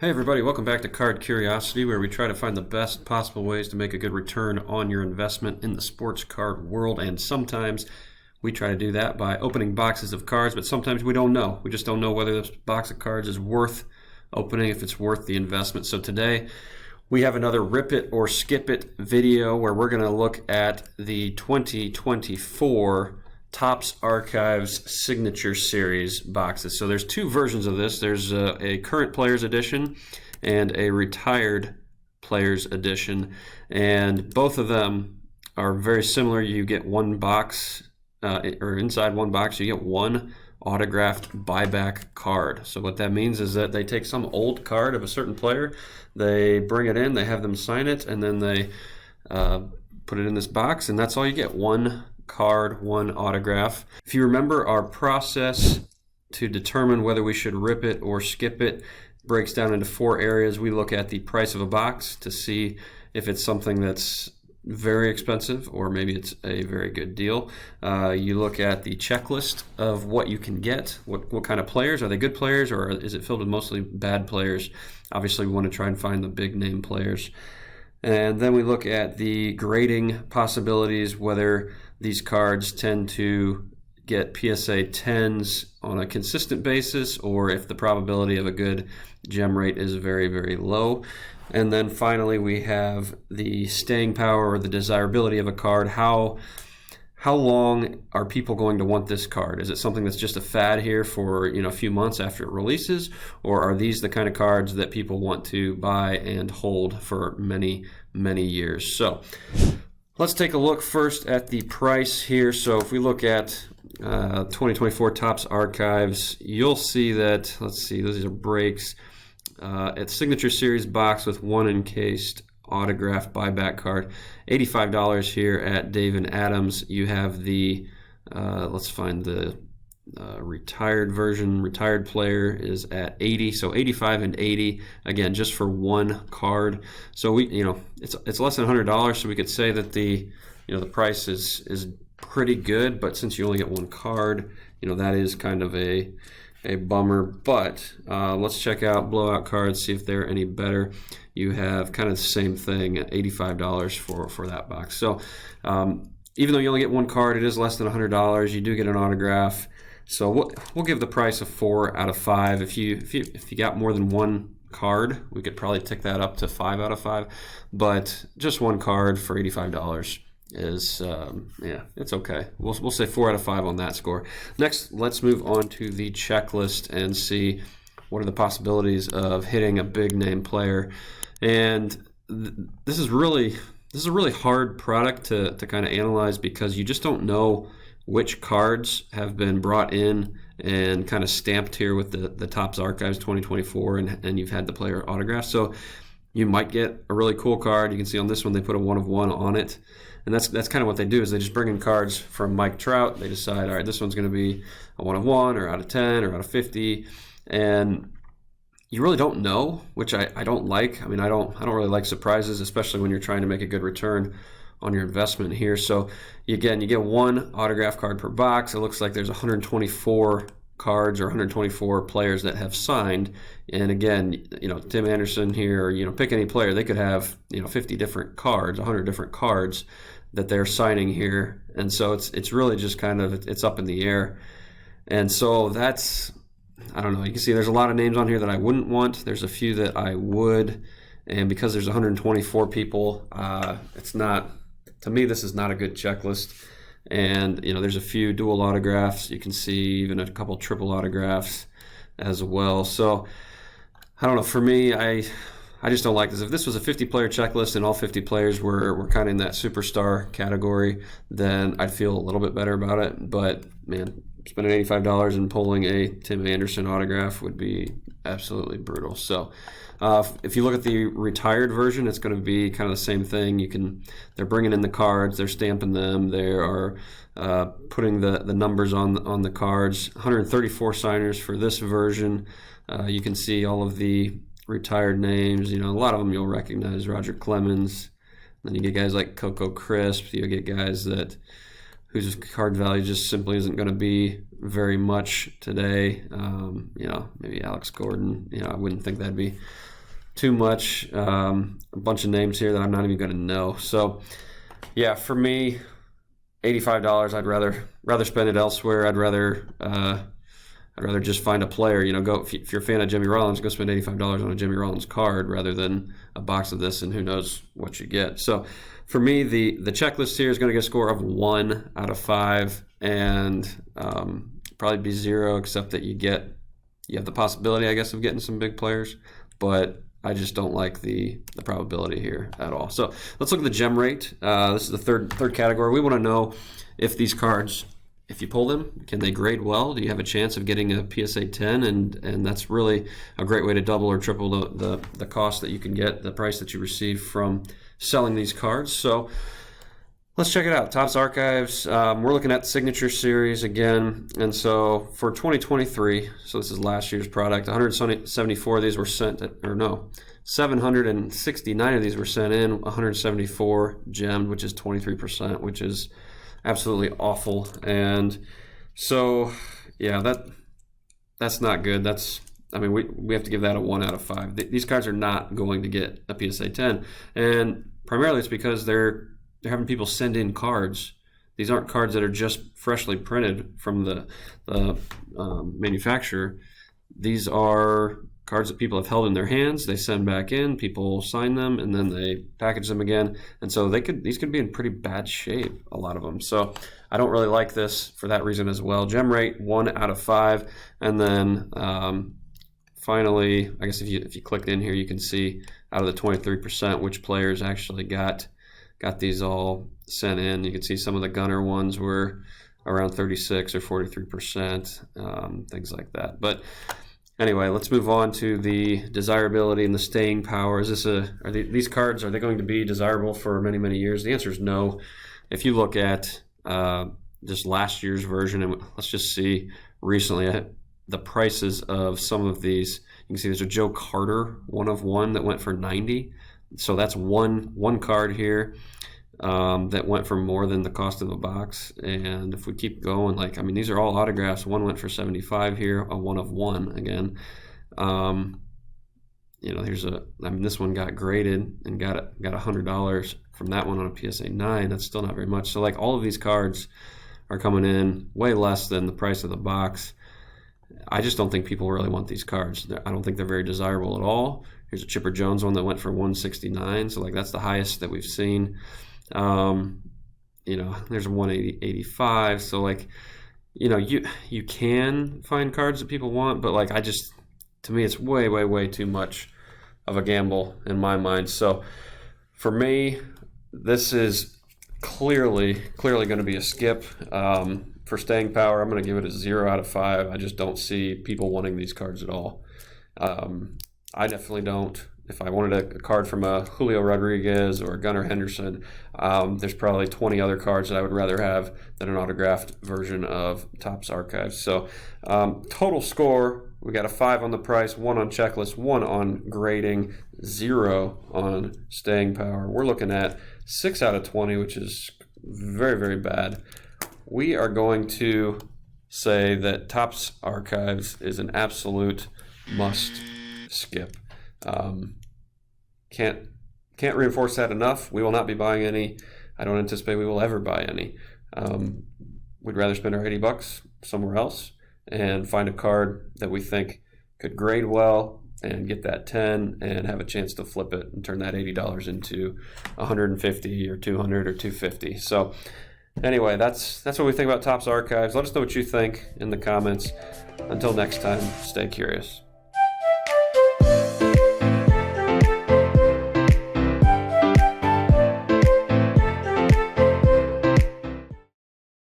Hey everybody, welcome back to Card Curiosity, where we try to find the best possible ways to make a good return on your investment in the sports card world. And sometimes we try to do that by opening boxes of cards, but sometimes we don't know. We just don't know whether this box of cards is worth opening, if it's worth the investment. So today we have another Rip It or Skip It video where we're going to look at the 2024 Topps Archives Signature Series boxes. So there's two versions of this. There's a current players edition and a retired players edition, and both of them are very similar. You get one box, or inside one box you get one autographed buyback card. So what that means is that they take some old card of a certain player, they bring it in, they have them sign it, and then they put it in this box, and that's all you get. One card, one autograph. If you remember, our process to determine whether we should rip it or skip it breaks down into four areas. We look at the price of a box to see if it's something that's very expensive or maybe it's a very good deal. You look at the checklist of what you can get. What kind of players? Are they good players, or is it filled with mostly bad players? Obviously we want to try and find the big name players. And then we look at the grading possibilities, whether these cards tend to get PSA 10s on a consistent basis, or if the probability of a good gem rate is very, very low. And then finally we have the staying power or the desirability of a card. How long are people going to want this card? Is it something that's just a fad here for a few months after it releases, or are these the kind of cards that people want to buy and hold for many, many years? So let's take a look first at the price here. So if we look at 2024 Topps Archives, you'll see that, let's see, those are breaks. It's Signature Series box with one encased autographed buyback card, $85 here at Dave & Adams. You have the let's find the retired version. Retired player is at $80, so $85 and $80 again, just for one card. So we, it's less than $100, so we could say that the the price is pretty good. But since you only get one card, that is kind of a bummer. But let's check out blowout cards, see if they're any better. You have kind of the same thing at $85 for that box. So even though you only get one card, it is less than $100. You do get an autograph. So we'll give the price a 4 out of 5. If you got more than one card, we could probably tick that up to 5 out of 5. But just one card for $85 is it's okay. We'll say 4 out of 5 on that score. Next, let's move on to the checklist and see what are the possibilities of hitting a big name player. And this is a really hard product to kind of analyze, because you just don't know which cards have been brought in and kind of stamped here with the Topps Archives 2024, and you've had the player autograph. So you might get a really cool card. You can see on this one they put a 1 of 1 on it, and that's kind of what they do, is they just bring in cards from Mike Trout. They decide, all right, this one's going to be a 1 of 1 or out of 10 or out of 50, and you really don't know, which I don't like. I mean, I don't really like surprises, especially when you're trying to make a good return on your investment here. So again, you get one autograph card per box. It looks like there's 124 cards or 124 players that have signed. And again, Tim Anderson here, or pick any player, they could have 50 different cards, 100 different cards that they're signing here. And so it's really just kind of, it's up in the air. And so that's, I don't know. You can see there's a lot of names on here that I wouldn't want. There's a few that I would, and because there's 124 people, it's not, to me, this is not a good checklist. And there's a few dual autographs. You can see even a couple triple autographs as well. So I don't know. For me, I just don't like this. If this was a 50-player checklist and all 50 players were kind of in that superstar category, then I'd feel a little bit better about it. But man, spending $85 and pulling a Tim Anderson autograph would be absolutely brutal. So if you look at the retired version, it's going to be kind of the same thing. They're bringing in the cards, they're stamping them, they are putting the numbers on the cards. 134 signers for this version. You can see all of the retired names. A lot of them you'll recognize. Roger Clemens. Then you get guys like Coco Crisp. You get guys whose card value just simply isn't going to be very much today. Maybe Alex Gordon. I wouldn't think that'd be too much. A bunch of names here that I'm not even going to know. So, yeah, for me, $85. I'd rather spend it elsewhere. I'd rather just find a player. You know, go if you're a fan of Jimmy Rollins, go spend $85 on a Jimmy Rollins card rather than a box of this, and who knows what you get. So, for me, the checklist here is going to get a score of 1 out of 5, and probably be 0, except that you have the possibility, I guess, of getting some big players, but I just don't like the probability here at all. So let's look at the gem rate. This is the third category. We want to know if these cards, if you pull them, can they grade well? Do you have a chance of getting a PSA 10? And that's really a great way to double or triple the cost that you can get, the price that you receive from selling these cards. So let's check it out. Topps Archives. We're looking at Signature Series again. And so for 2023, so this is last year's product, 174 of these were sent, 769 of these were sent in, 174 gemmed, which is 23%, which is absolutely awful. And so, yeah, that's not good. We have to give that a 1 out of 5. These cards are not going to get a PSA 10. And primarily it's because they're having people send in cards. These aren't cards that are just freshly printed from the manufacturer. These are cards that people have held in their hands. They send back in, people sign them, and then they package them again. And so these could be in pretty bad shape, a lot of them. So I don't really like this for that reason as well. Gem rate 1 out of 5, and then finally, I guess if you click in here, you can see out of the 23% which players actually got these all sent in. You can see some of the Gunner ones were around 36 or 43%, things like that. But anyway, let's move on to the desirability and the staying power. These cards, are they going to be desirable for many, many years? The answer is no. If you look at just last year's version, and let's just see recently the prices of some of these. You can see there's a Joe Carter 1 of 1 that went for 90. So that's one card here that went for more than the cost of a box. And if we keep going, these are all autographs. One went for 75 here, a 1 of 1 again. This one got graded and got $100 from that one on a PSA 9. That's still not very much. So all of these cards are coming in way less than the price of the box. I just don't think people really want these cards. I don't think they're very desirable at all. Here's a Chipper Jones one that went for 169. So that's the highest that we've seen. There's a 185. So you can find cards that people want, but to me, it's way, way, way too much of a gamble in my mind. So for me, this is clearly going to be a skip. For staying power, I'm going to give it a 0 out of 5. I just don't see people wanting these cards at all. I definitely don't. If I wanted a card from a Julio Rodriguez or a Gunnar Henderson, there's probably 20 other cards that I would rather have than an autographed version of Topps Archives. So total score, we got a 5 on the price, 1 on checklist, 1 on grading, 0 on staying power. We're looking at 6 out of 20, which is very, very bad. We are going to say that Topps Archives is an absolute must skip. Can't reinforce that enough. We will not be buying any. I don't anticipate we will ever buy any. We'd rather spend our $80 somewhere else and find a card that we think could grade well and get that 10 and have a chance to flip it and turn that $80 into $150 or $200 or $250. So anyway, that's what we think about Topps Archives. Let us know what you think in the comments. Until next time, stay curious.